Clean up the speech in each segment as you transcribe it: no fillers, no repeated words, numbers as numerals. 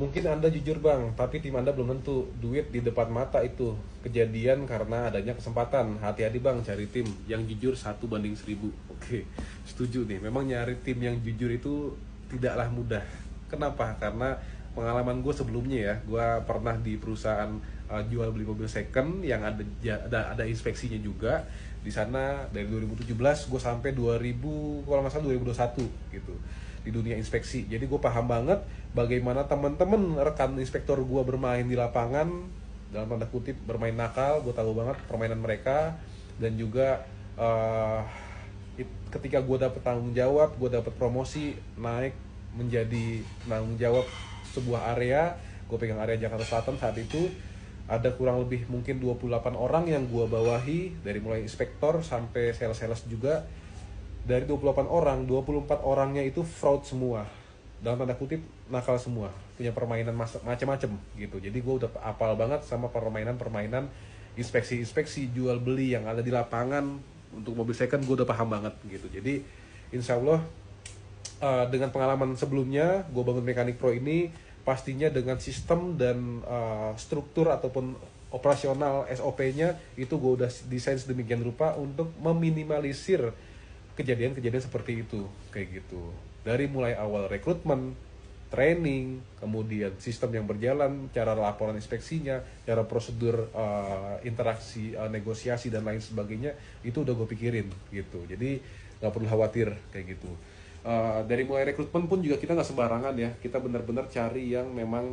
Mungkin Anda jujur bang, tapi tim Anda belum tentu. Duit di depan mata itu kejadian karena adanya kesempatan. Hati-hati bang, cari tim yang jujur 1 banding 1000. Oke, setuju nih. Memang nyari tim yang jujur itu tidaklah mudah. Kenapa? Karena pengalaman gue sebelumnya ya, gue pernah di perusahaan jual beli mobil second yang ada inspeksinya juga. Di sana dari 2017 gue sampai 2000, kalau nggak salah 2021 gitu, di dunia inspeksi. Jadi gue paham banget bagaimana teman-teman rekan inspektor gue bermain di lapangan, dalam tanda kutip bermain nakal. Gue tahu banget permainan mereka. Dan juga ketika gue dapet tanggung jawab, gue dapet promosi naik menjadi tanggung jawab sebuah area. Gue pegang area Jakarta Selatan saat itu. Ada kurang lebih mungkin 28 orang yang gue bawahi, dari mulai inspektor sampai sales-sales juga. Dari 28 orang, 24 orangnya itu fraud semua, dalam tanda kutip nakal semua, punya permainan macam-macam gitu. Jadi gue udah apal banget sama permainan inspeksi jual beli yang ada di lapangan. Untuk mobil second gue udah paham banget gitu. Jadi insya Allah dengan pengalaman sebelumnya, gue bangun Mekanik Pro ini pastinya dengan sistem dan struktur ataupun operasional SOP-nya itu gue udah desain sedemikian rupa untuk meminimalisir kejadian-kejadian seperti itu, kayak gitu. Dari mulai awal rekrutmen, training, kemudian sistem yang berjalan, cara laporan inspeksinya, cara prosedur interaksi, negosiasi dan lain sebagainya, itu udah gue pikirin gitu. Jadi nggak perlu khawatir kayak gitu. Dari mulai rekrutmen pun juga kita nggak sembarangan ya, kita benar-benar cari yang memang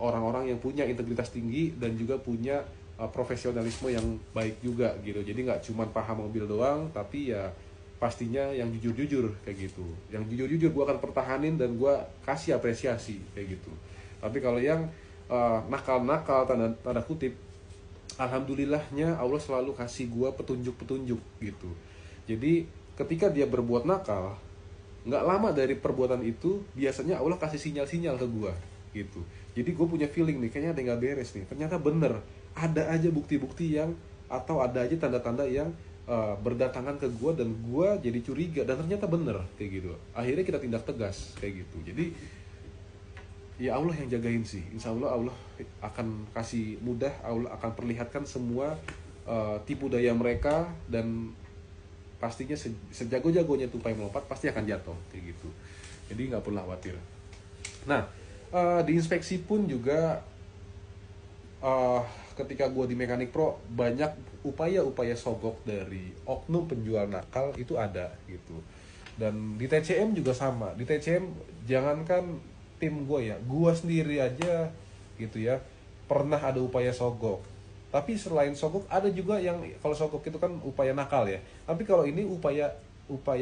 orang-orang yang punya integritas tinggi dan juga punya profesionalisme yang baik juga gitu. Jadi nggak cuma paham mobil doang, tapi ya pastinya yang jujur-jujur kayak gitu. Yang jujur-jujur gue akan pertahanin dan gue kasih apresiasi kayak gitu. Tapi kalau yang nakal-nakal tanda kutip, alhamdulillahnya Allah selalu kasih gue petunjuk-petunjuk gitu. Jadi ketika dia berbuat nakal, nggak lama dari perbuatan itu biasanya Allah kasih sinyal-sinyal ke gue gitu. Jadi gue punya feeling nih, kayaknya ada yang nggak beres nih. Ternyata bener, ada aja bukti-bukti yang, atau ada aja tanda-tanda yang berdatangan ke gue, dan gue jadi curiga, dan ternyata bener kayak gitu. Akhirnya kita tindak tegas kayak gitu. Jadi ya Allah yang jagain sih. Insya Allah Allah akan kasih mudah, Allah akan perlihatkan semua tipu daya mereka, dan pastinya sejago-jagonya tupai melompat pasti akan jatuh kayak gitu. Jadi nggak perlu khawatir. Nah, di inspeksi pun juga ketika gue di Mekanik Pro, banyak upaya-upaya sogok dari oknum penjual nakal itu ada gitu. Dan di TCM juga sama. Di TCM jangankan tim gue ya, gue sendiri aja gitu ya, pernah ada upaya sogok. Tapi selain sogok ada juga yang, kalau sogok itu kan upaya nakal ya. Tapi kalau ini upaya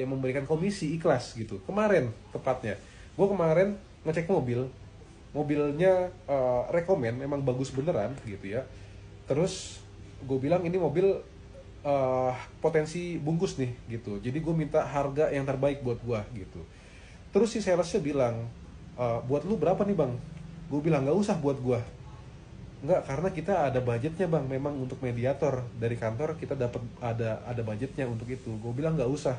memberikan komisi ikhlas gitu. Kemarin tepatnya, gue kemarin ngecek mobilnya rekomen, memang bagus beneran gitu ya. Terus gue bilang ini mobil potensi bungkus nih gitu. Jadi gue minta harga yang terbaik buat gue gitu. Terus si salesnya bilang, buat lu berapa nih bang? Gue bilang nggak usah buat gue. Enggak, karena kita ada budgetnya bang, memang untuk mediator dari kantor kita dapat ada budgetnya untuk itu. Gue bilang nggak usah,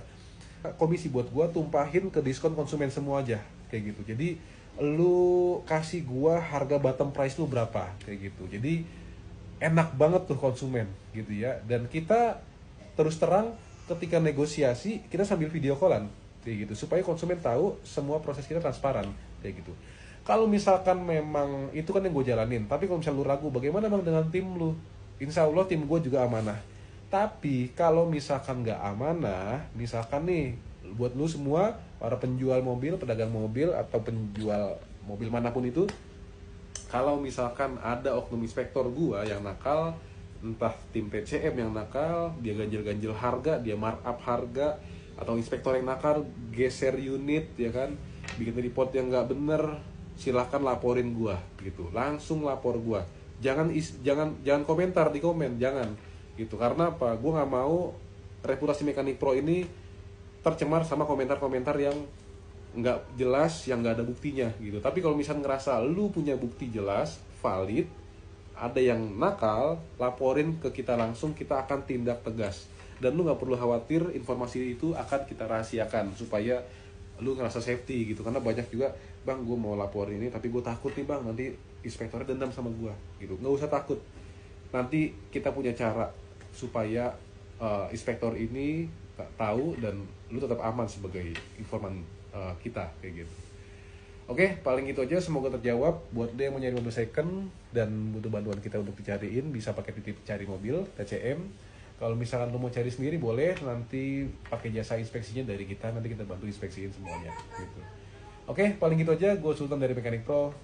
komisi buat gue tumpahin ke diskon konsumen semua aja kayak gitu. Jadi lu kasih gue harga bottom price lu berapa kayak gitu. Jadi enak banget tuh konsumen gitu ya. Dan kita terus terang ketika negosiasi kita sambil video callan kayak gitu, supaya konsumen tahu semua proses kita transparan kayak gitu. Kalau misalkan memang itu kan yang gue jalanin, tapi kalau misalnya lu ragu, bagaimana bang dengan tim lu? Insya Allah tim gue juga amanah. Tapi kalau misalkan nggak amanah, misalkan nih buat lu semua para penjual mobil, pedagang mobil atau penjual mobil manapun itu, kalau misalkan ada oknum inspektor gue yang nakal, entah tim TCM yang nakal, dia ganjil-ganjil harga, dia markup harga, atau inspektor yang nakal geser unit ya kan, bikin report yang nggak bener, silahkan laporin gua gitu, langsung lapor gua. Jangan komentar di komen, jangan gitu. Karena apa? Gua nggak mau reputasi Mekanik Pro ini tercemar sama komentar-komentar yang nggak jelas, yang nggak ada buktinya gitu. Tapi kalau misalnya ngerasa lu punya bukti jelas, valid, ada yang nakal, laporin ke kita langsung, kita akan tindak tegas. Dan lu nggak perlu khawatir, informasi itu akan kita rahasiakan supaya lu ngerasa safety gitu. Karena banyak juga bang gue mau lapor ini tapi gue takut nih bang nanti inspektornya dendam sama gue gitu. Nggak usah takut, nanti kita punya cara supaya inspektor ini tahu dan lu tetap aman sebagai informan kita kayak gitu. Oke, paling gitu aja, semoga terjawab. Buat dia yang mau nyari mobil second dan butuh bantuan kita untuk dicariin, bisa pakai titip cari mobil TCM. Kalau misalkan lu mau cari sendiri boleh, nanti pakai jasa inspeksinya dari kita, nanti kita bantu inspeksiin semuanya gitu. Oke, paling gitu aja. Gue Sultan dari Mechanic Pro.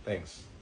Thanks.